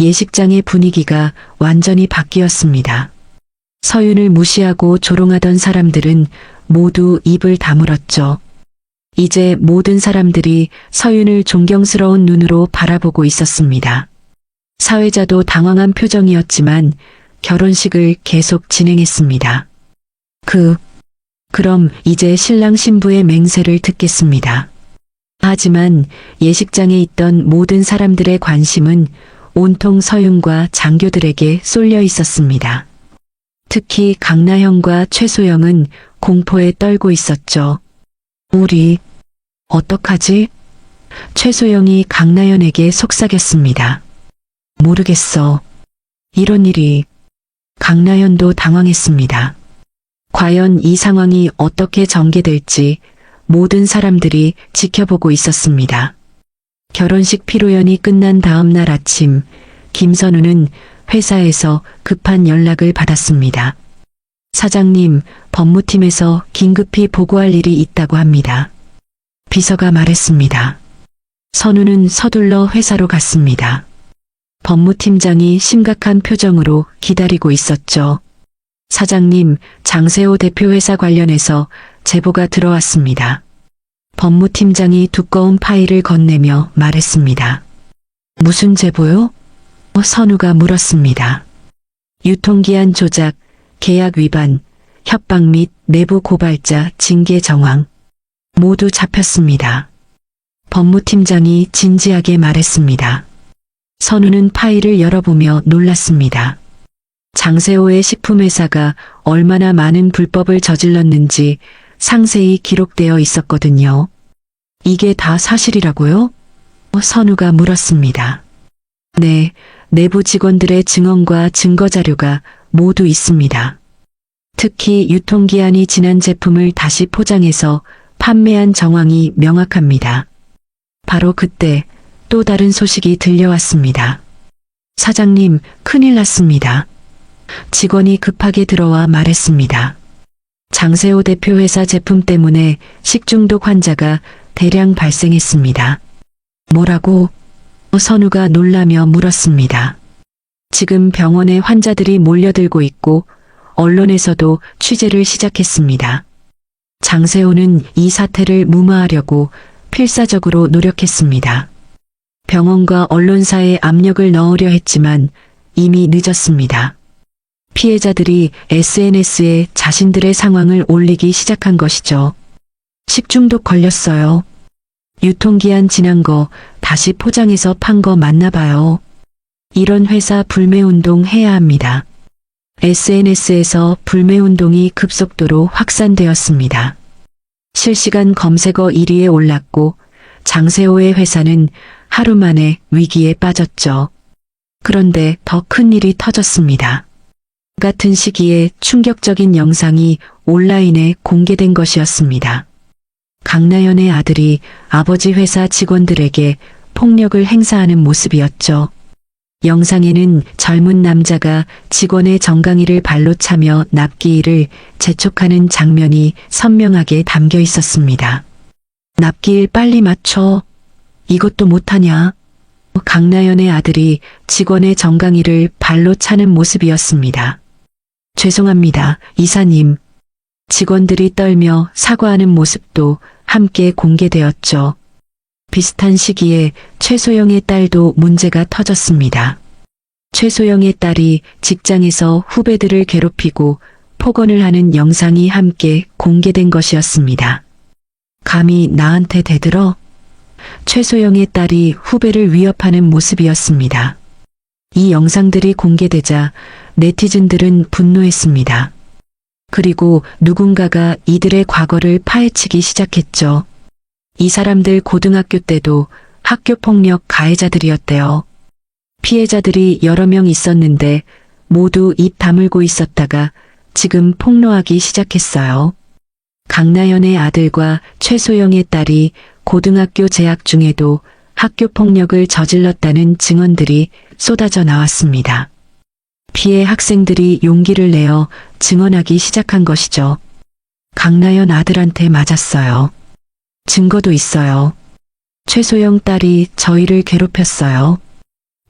예식장의 분위기가 완전히 바뀌었습니다. 서윤을 무시하고 조롱하던 사람들은 모두 입을 다물었죠. 이제 모든 사람들이 서윤을 존경스러운 눈으로 바라보고 있었습니다. 사회자도 당황한 표정이었지만 결혼식을 계속 진행했습니다. 그럼 이제 신랑 신부의 맹세를 듣겠습니다. 하지만 예식장에 있던 모든 사람들의 관심은 온통 서윤과 장교들에게 쏠려 있었습니다. 특히 강나형과 최소영은 공포에 떨고 있었죠. 우리 어떡하지? 최소영이 강나연에게 속삭였습니다. 모르겠어. 이런 일이. 강나연도 당황했습니다. 과연 이 상황이 어떻게 전개될지 모든 사람들이 지켜보고 있었습니다. 결혼식 피로연이 끝난 다음 날 아침, 김선우는 회사에서 급한 연락을 받았습니다. 사장님, 법무팀에서 긴급히 보고할 일이 있다고 합니다. 비서가 말했습니다. 선우는 서둘러 회사로 갔습니다. 법무팀장이 심각한 표정으로 기다리고 있었죠. 사장님, 장세호 대표 회사 관련해서 제보가 들어왔습니다. 법무팀장이 두꺼운 파일을 건네며 말했습니다. 무슨 제보요? 선우가 물었습니다. 유통기한 조작, 계약 위반, 협박 및 내부 고발자 징계 정황 모두 잡혔습니다. 법무팀장이 진지하게 말했습니다. 선우는 파일을 열어보며 놀랐습니다. 장세호의 식품회사가 얼마나 많은 불법을 저질렀는지 상세히 기록되어 있었거든요. 이게 다 사실이라고요? 선우가 물었습니다. 네, 내부 직원들의 증언과 증거 자료가 모두 있습니다. 특히 유통기한이 지난 제품을 다시 포장해서 판매한 정황이 명확합니다. 바로 그때 또 다른 소식이 들려왔습니다. 사장님, 큰일 났습니다. 직원이 급하게 들어와 말했습니다. 장세호 대표 회사 제품 때문에 식중독 환자가 대량 발생했습니다. 뭐라고? 선우가 놀라며 물었습니다. 지금 병원에 환자들이 몰려들고 있고 언론에서도 취재를 시작했습니다. 장세호는 이 사태를 무마하려고 필사적으로 노력했습니다. 병원과 언론사에 압력을 넣으려 했지만 이미 늦었습니다. 피해자들이 SNS에 자신들의 상황을 올리기 시작한 것이죠. 식중독 걸렸어요. 유통기한 지난 거 다시 포장해서 판 거 맞나 봐요. 이런 회사 불매운동 해야 합니다. SNS에서 불매운동이 급속도로 확산되었습니다. 실시간 검색어 1위에 올랐고 장세호의 회사는 하루 만에 위기에 빠졌죠. 그런데 더 큰 일이 터졌습니다. 같은 시기에 충격적인 영상이 온라인에 공개된 것이었습니다. 강나연의 아들이 아버지 회사 직원들에게 폭력을 행사하는 모습이었죠. 영상에는 젊은 남자가 직원의 정강이를 발로 차며 납기일을 재촉하는 장면이 선명하게 담겨 있었습니다. 납기일 빨리 맞춰. 이것도 못하냐? 강나연의 아들이 직원의 정강이를 발로 차는 모습이었습니다. 죄송합니다, 이사님. 직원들이 떨며 사과하는 모습도 함께 공개되었죠. 비슷한 시기에 최소영의 딸도 문제가 터졌습니다. 최소영의 딸이 직장에서 후배들을 괴롭히고 폭언을 하는 영상이 함께 공개된 것이었습니다. 감히 나한테 대들어? 최소영의 딸이 후배를 위협하는 모습이었습니다. 이 영상들이 공개되자 네티즌들은 분노했습니다. 그리고 누군가가 이들의 과거를 파헤치기 시작했죠. 이 사람들 고등학교 때도 학교폭력 가해자들이었대요. 피해자들이 여러 명 있었는데 모두 입 다물고 있었다가 지금 폭로하기 시작했어요. 강나연의 아들과 최소영의 딸이 고등학교 재학 중에도 학교폭력을 저질렀다는 증언들이 쏟아져 나왔습니다. 피해 학생들이 용기를 내어 증언하기 시작한 것이죠. 강나연 아들한테 맞았어요. 증거도 있어요. 최소영 딸이 저희를 괴롭혔어요.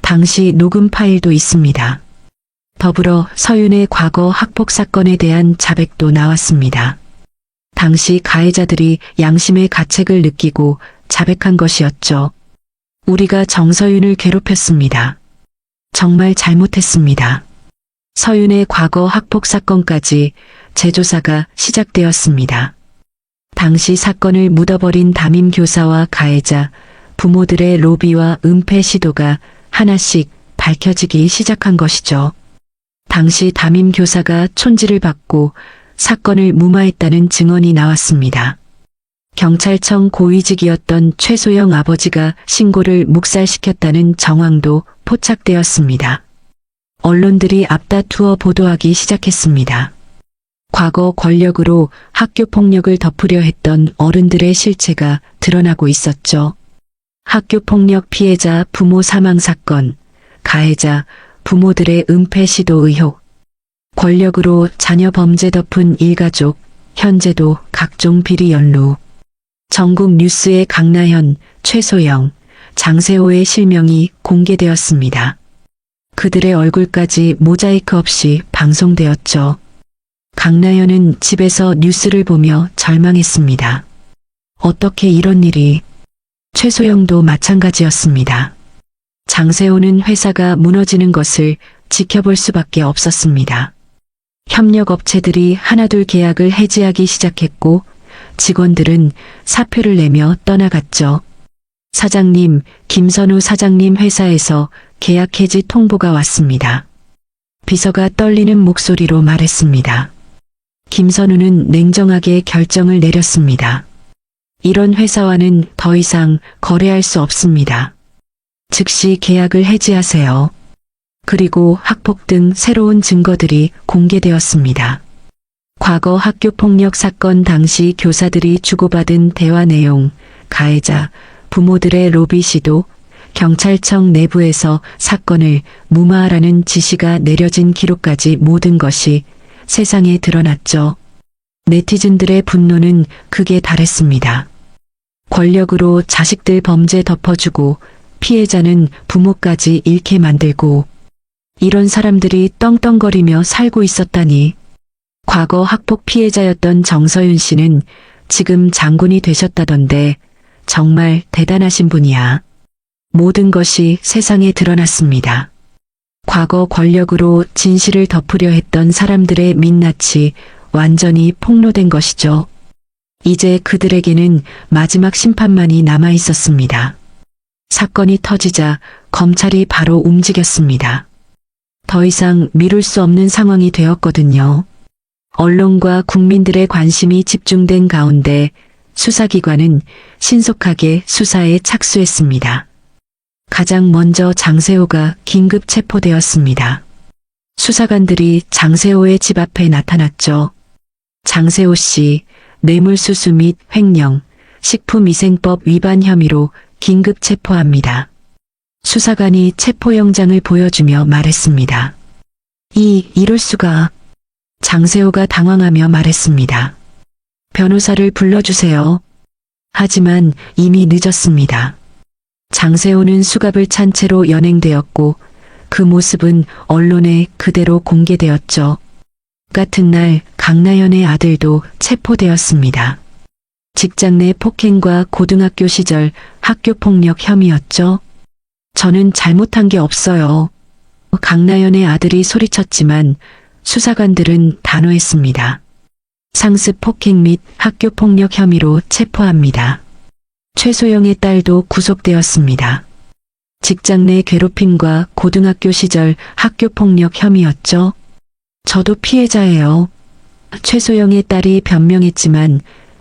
당시 녹음 파일도 있습니다. 더불어 서윤의 과거 학폭 사건에 대한 자백도 나왔습니다. 당시 가해자들이 양심의 가책을 느끼고 자백한 것이었죠. 우리가 정서윤을 괴롭혔습니다. 정말 잘못했습니다. 서윤의 과거 학폭 사건까지 재조사가 시작되었습니다. 당시 사건을 묻어버린 담임 교사와 가해자, 부모들의 로비와 은폐 시도가 하나씩 밝혀지기 시작한 것이죠. 당시 담임 교사가 촌지를 받고 사건을 무마했다는 증언이 나왔습니다. 경찰청 고위직이었던 최소영 아버지가 신고를 묵살시켰다는 정황도 포착되었습니다. 언론들이 앞다투어 보도하기 시작했습니다. 과거 권력으로 학교 폭력을 덮으려 했던 어른들의 실체가 드러나고 있었죠. 학교 폭력 피해자 부모 사망 사건, 가해자, 부모들의 은폐 시도 의혹, 권력으로 자녀 범죄 덮은 일가족, 현재도 각종 비리 연루. 전국 뉴스에 강나현, 최소영, 장세호의 실명이 공개되었습니다. 그들의 얼굴까지 모자이크 없이 방송되었죠. 강나현은 집에서 뉴스를 보며 절망했습니다. 어떻게 이런 일이? 최소영도 마찬가지였습니다. 장세호는 회사가 무너지는 것을 지켜볼 수밖에 없었습니다. 협력업체들이 하나둘 계약을 해지하기 시작했고 직원들은 사표를 내며 떠나갔죠. 사장님, 김선우 사장님 회사에서 계약 해지 통보가 왔습니다. 비서가 떨리는 목소리로 말했습니다. 김선우는 냉정하게 결정을 내렸습니다. 이런 회사와는 더 이상 거래할 수 없습니다. 즉시 계약을 해지하세요. 그리고 학폭 등 새로운 증거들이 공개되었습니다. 과거 학교폭력 사건 당시 교사들이 주고받은 대화 내용, 가해자, 부모들의 로비 시도, 경찰청 내부에서 사건을 무마하라는 지시가 내려진 기록까지 모든 것이 세상에 드러났죠. 네티즌들의 분노는 극에 달했습니다. 권력으로 자식들 범죄 덮어주고 피해자는 부모까지 잃게 만들고 이런 사람들이 떵떵거리며 살고 있었다니. 과거 학폭 피해자였던 정서윤 씨는 지금 장군이 되셨다던데 정말 대단하신 분이야. 모든 것이 세상에 드러났습니다. 과거 권력으로 진실을 덮으려 했던 사람들의 민낯이 완전히 폭로된 것이죠. 이제 그들에게는 마지막 심판만이 남아 있었습니다. 사건이 터지자 검찰이 바로 움직였습니다. 더 이상 미룰 수 없는 상황이 되었거든요. 언론과 국민들의 관심이 집중된 가운데 수사기관은 신속하게 수사에 착수했습니다. 가장 먼저 장세호가 긴급 체포되었습니다. 수사관들이 장세호의 집 앞에 나타났죠. 장세호 씨, 뇌물수수 및 횡령, 식품위생법 위반 혐의로 긴급 체포합니다. 수사관이 체포영장을 보여주며 말했습니다. 이럴 수가. 장세호가 당황하며 말했습니다. 변호사를 불러주세요. 하지만 이미 늦었습니다. 장세호는 수갑을 찬 채로 연행되었고 그 모습은 언론에 그대로 공개되었죠. 같은 날 강나연의 아들도 체포되었습니다. 직장 내 폭행과 고등학교 시절 학교폭력 혐의였죠. 저는 잘못한 게 없어요. 강나연의 아들이 소리쳤지만 수사관들은 단호했습니다. 상습 폭행 및 학교폭력 혐의로 체포합니다. 최소영의 딸도 구속되었습니다. 직장 내 괴롭힘과 고등학교 시절 학교폭력 혐의였죠. 저도 피해자예요. 최소영의 딸이 변명했지만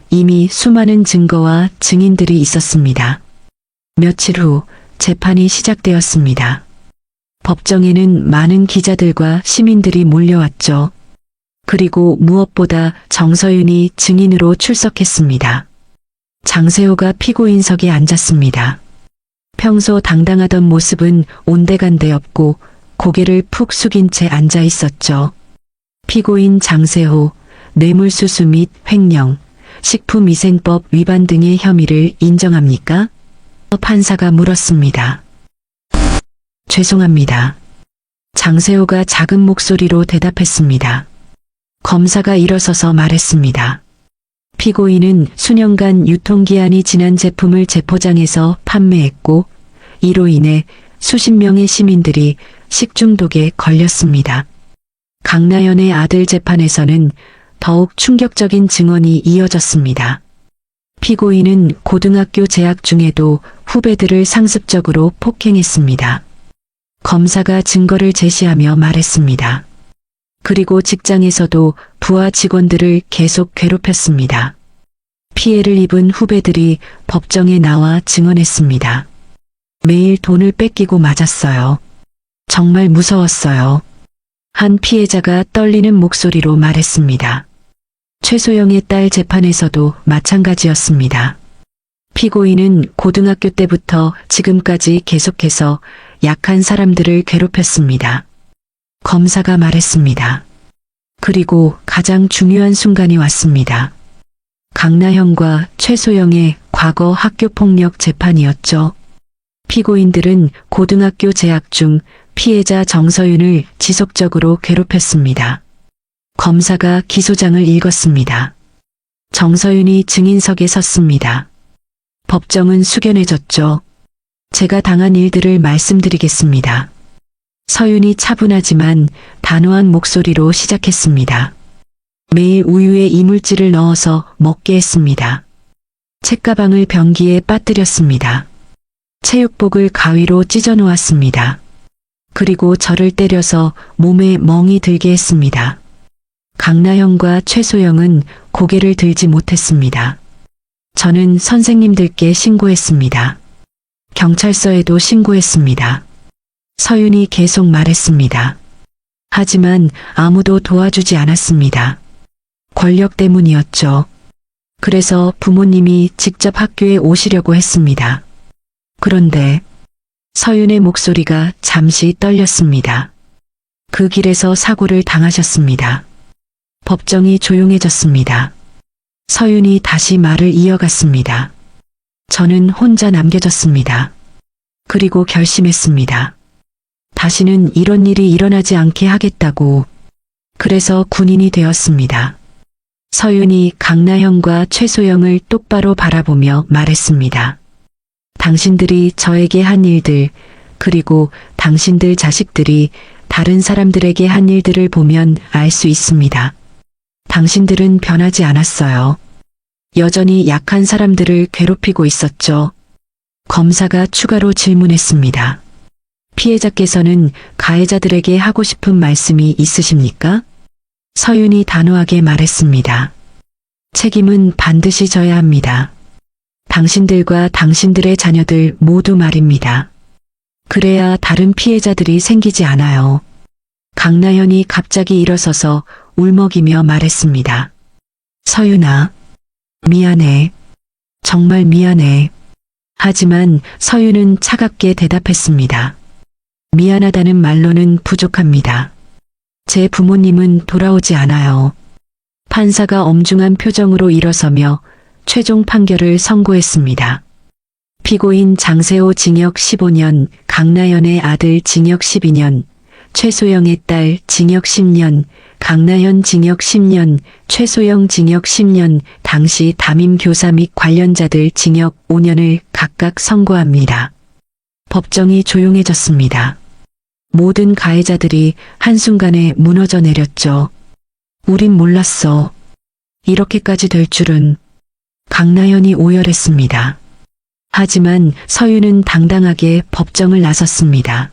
이미 수많은 증거와 증인들이 있었습니다. 며칠 후 재판이 시작되었습니다. 법정에는 많은 기자들과 시민들이 몰려왔죠. 그리고 무엇보다 정서윤이 증인으로 출석했습니다. 장세호가 피고인석에 앉았습니다. 평소 당당하던 모습은 온데간데 없고 고개를 푹 숙인 채 앉아 있었죠. 피고인 장세호, 뇌물수수 및 횡령, 식품위생법 위반 등의 혐의를 인정합니까? 판사가 물었습니다. 죄송합니다. 장세호가 작은 목소리로 대답했습니다. 검사가 일어서서 말했습니다. 피고인은 수년간 유통기한이 지난 제품을 재포장해서 판매했고 이로 인해 수십 명의 시민들이 식중독에 걸렸습니다. 강나연의 아들 재판에서는 더욱 충격적인 증언이 이어졌습니다. 피고인은 고등학교 재학 중에도 후배들을 상습적으로 폭행했습니다. 검사가 증거를 제시하며 말했습니다. 그리고 직장에서도 부하 직원들을 계속 괴롭혔습니다. 피해를 입은 후배들이 법정에 나와 증언했습니다. 매일 돈을 뺏기고 맞았어요. 정말 무서웠어요. 한 피해자가 떨리는 목소리로 말했습니다. 최소영의 딸 재판에서도 마찬가지였습니다. 피고인은 고등학교 때부터 지금까지 계속해서 약한 사람들을 괴롭혔습니다. 검사가 말했습니다. 그리고 가장 중요한 순간이 왔습니다. 강나현과 최소영의 과거 학교폭력 재판이었죠. 피고인들은 고등학교 재학 중 피해자 정서윤을 지속적으로 괴롭혔습니다. 검사가 기소장을 읽었습니다. 정서윤이 증인석에 섰습니다. 법정은 숙연해졌죠. 제가 당한 일들을 말씀드리겠습니다. 서윤이 차분하지만 단호한 목소리로 시작했습니다. 매일 우유에 이물질을 넣어서 먹게 했습니다. 책가방을 변기에 빠뜨렸습니다. 체육복을 가위로 찢어 놓았습니다. 그리고 저를 때려서 몸에 멍이 들게 했습니다. 강나현과 최소영은 고개를 들지 못했습니다. 저는 선생님들께 신고했습니다. 경찰서에도 신고했습니다. 서윤이 계속 말했습니다. 하지만 아무도 도와주지 않았습니다. 권력 때문이었죠. 그래서 부모님이 직접 학교에 오시려고 했습니다. 그런데 서윤의 목소리가 잠시 떨렸습니다. 그 길에서 사고를 당하셨습니다. 법정이 조용해졌습니다. 서윤이 다시 말을 이어갔습니다. 저는 혼자 남겨졌습니다. 그리고 결심했습니다. 다시는 이런 일이 일어나지 않게 하겠다고. 그래서 군인이 되었습니다. 서윤이 강나현과 최소영을 똑바로 바라보며 말했습니다. 당신들이 저에게 한 일들, 그리고 당신들 자식들이 다른 사람들에게 한 일들을 보면 알 수 있습니다. 당신들은 변하지 않았어요. 여전히 약한 사람들을 괴롭히고 있었죠. 검사가 추가로 질문했습니다. 피해자께서는 가해자들에게 하고 싶은 말씀이 있으십니까? 서윤이 단호하게 말했습니다. 책임은 반드시 져야 합니다. 당신들과 당신들의 자녀들 모두 말입니다. 그래야 다른 피해자들이 생기지 않아요. 강나현이 갑자기 일어서서 울먹이며 말했습니다. 서윤아, 미안해. 정말 미안해. 하지만 서윤은 차갑게 대답했습니다. 미안하다는 말로는 부족합니다. 제 부모님은 돌아오지 않아요. 판사가 엄중한 표정으로 일어서며 최종 판결을 선고했습니다. 피고인 장세호 징역 15년, 강나현의 아들 징역 12년, 최소영의 딸 징역 10년, 강나현 징역 10년, 최소영 징역 10년, 당시 담임 교사 및 관련자들 징역 5년을 각각 선고합니다. 법정이 조용해졌습니다. 모든 가해자들이 한순간에 무너져 내렸죠. 우린 몰랐어. 이렇게까지 될 줄은. 강나현이 오열했습니다. 하지만 서윤은 당당하게 법정을 나섰습니다.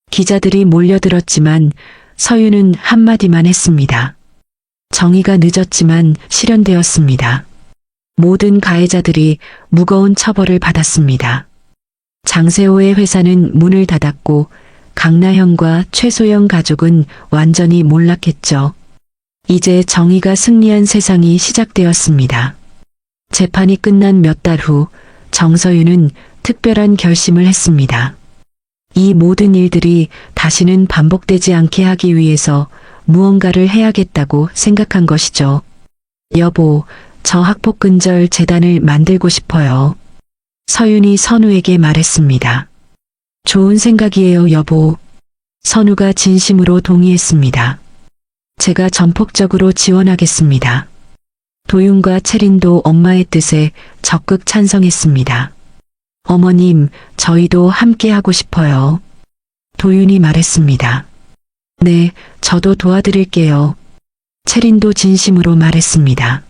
기자들이 몰려들었지만 서윤은 한마디만 했습니다. 정의가 늦었지만 실현되었습니다. 모든 가해자들이 무거운 처벌을 받았습니다. 장세호의 회사는 문을 닫았고 강나현과 최소영 가족은 완전히 몰락했죠. 이제 정의가 승리한 세상이 시작되었습니다. 재판이 끝난 몇 달 후 정서윤은 특별한 결심을 했습니다. 이 모든 일들이 다시는 반복되지 않게 하기 위해서 무언가를 해야겠다고 생각한 것이죠. 여보, 저 학폭근절 재단을 만들고 싶어요. 서윤이 선우에게 말했습니다. 좋은 생각이에요, 여보. 선우가 진심으로 동의했습니다. 제가 전폭적으로 지원하겠습니다. 도윤과 채린도 엄마의 뜻에 적극 찬성했습니다. 어머님, 저희도 함께 하고 싶어요. 도윤이 말했습니다. 네, 저도 도와드릴게요. 채린도 진심으로 말했습니다.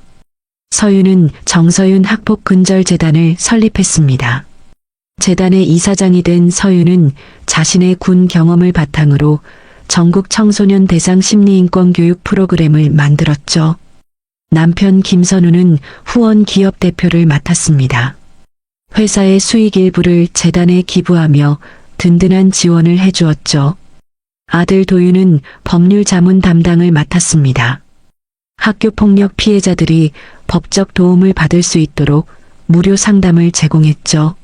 서윤은 정서윤 학폭근절재단을 설립했습니다. 재단의 이사장이 된 서윤은 자신의 군 경험을 바탕으로 전국 청소년 대상 심리인권 교육 프로그램을 만들었죠. 남편 김선우는 후원 기업 대표를 맡았습니다. 회사의 수익 일부를 재단에 기부하며 든든한 지원을 해주었죠. 아들 도윤은 법률 자문 담당을 맡았습니다. 학교폭력 피해자들이 법적 도움을 받을 수 있도록 무료 상담을 제공했죠.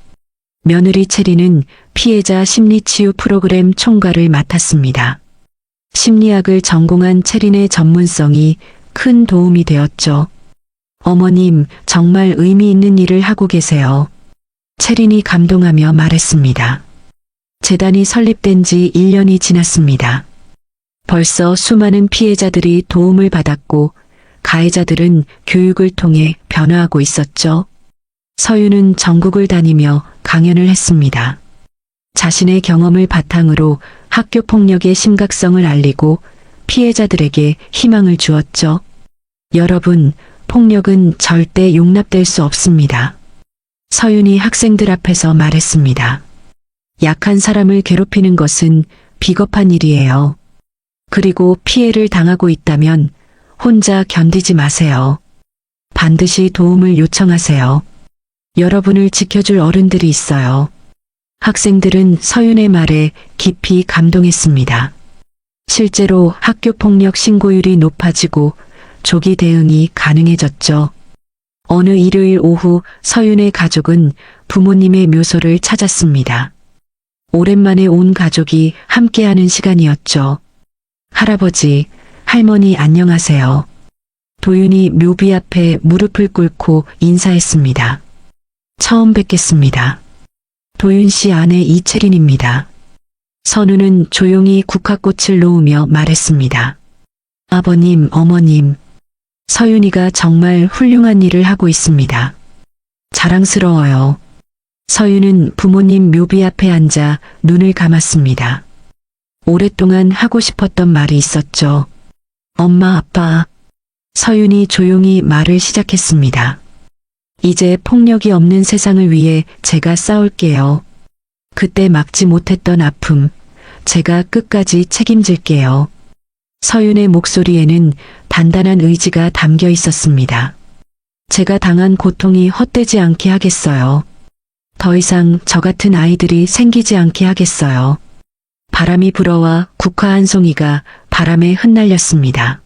며느리 체리는 피해자 심리치유 프로그램 총괄을 맡았습니다. 심리학을 전공한 체린의 전문성이 큰 도움이 되었죠. 어머님, 정말 의미 있는 일을 하고 계세요. 체린이 감동하며 말했습니다. 재단이 설립된 지 1년이 지났습니다. 벌써 수많은 피해자들이 도움을 받았고 가해자들은 교육을 통해 변화하고 있었죠. 서윤은 전국을 다니며 강연을 했습니다. 자신의 경험을 바탕으로 학교 폭력의 심각성을 알리고 피해자들에게 희망을 주었죠. 여러분, 폭력은 절대 용납될 수 없습니다. 서윤이 학생들 앞에서 말했습니다. 약한 사람을 괴롭히는 것은 비겁한 일이에요. 그리고 피해를 당하고 있다면 혼자 견디지 마세요. 반드시 도움을 요청하세요. 여러분을 지켜줄 어른들이 있어요. 학생들은 서윤의 말에 깊이 감동했습니다. 실제로 학교폭력 신고율이 높아지고 조기 대응이 가능해졌죠. 어느 일요일 오후 서윤의 가족은 부모님의 묘소를 찾았습니다. 오랜만에 온 가족이 함께하는 시간이었죠. 할아버지, 할머니 안녕하세요. 도윤이 묘비 앞에 무릎을 꿇고 인사했습니다. 처음 뵙겠습니다. 도윤 씨 아내 이채린입니다. 선우는 조용히 국화꽃을 놓으며 말했습니다. 아버님, 어머님, 서윤이가 정말 훌륭한 일을 하고 있습니다. 자랑스러워요. 서윤은 부모님 묘비 앞에 앉아 눈을 감았습니다. 오랫동안 하고 싶었던 말이 있었죠. 엄마, 아빠. 서윤이 조용히 말을 시작했습니다. 이제 폭력이 없는 세상을 위해 제가 싸울게요. 그때 막지 못했던 아픔, 제가 끝까지 책임질게요. 서윤의 목소리에는 단단한 의지가 담겨 있었습니다. 제가 당한 고통이 헛되지 않게 하겠어요. 더 이상 저 같은 아이들이 생기지 않게 하겠어요. 바람이 불어와 국화 한 송이가 바람에 흩날렸습니다.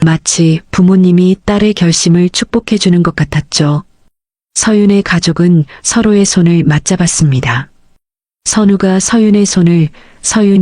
마치 부모님이 딸의 결심을 축복해주는 것 같았죠. 서윤의 가족은 서로의 손을 맞잡았습니다. 선우가 서윤의 손을, 서윤이